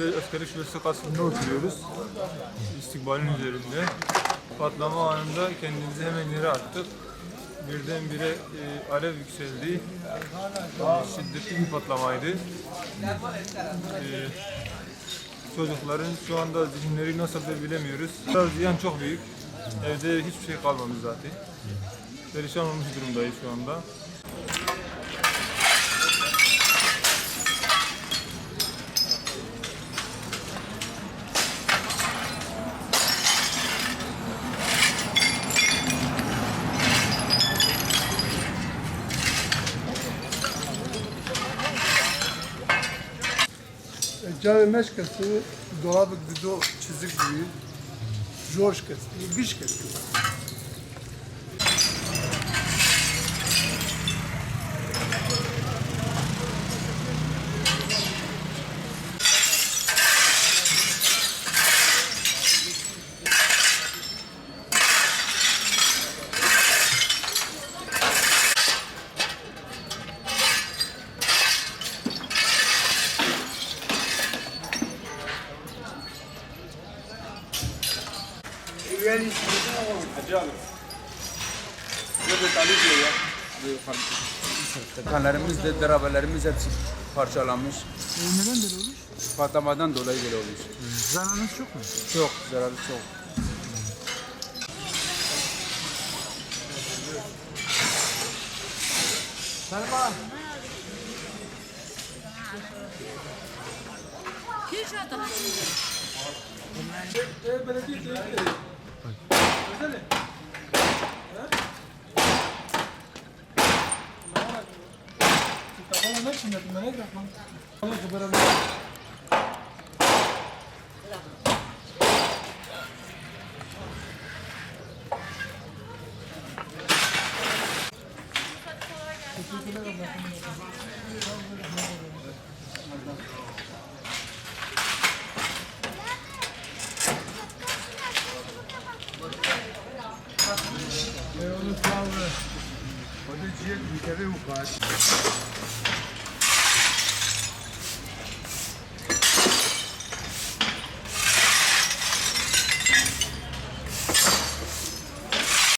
askeri şubesi kasrında oturuyoruz. İstikbalin üzerinde. Patlama anında kendimizi hemen yere attık. Birdenbire alev yükseldi. Şiddetli bir patlamaydı. Çocukların şu anda zihinleri nasıldır bilemiyoruz. Ziyan çok büyük. Evde hiçbir şey kalmamış zaten. Perişan olmuş durumdayız şu anda. Cami meşkesi dolabı do çizik gibi George kesti, biş kesti. Kanlarımız da darabelerimiz hepsi parçalanmış. Neden böyle olur? Patlamadan dolayı böyle olmuş. Zararınız çok mu? Çok zararlı çok. Selma. Onu sağ ol. Hadi ciğer bir kere bu kadar.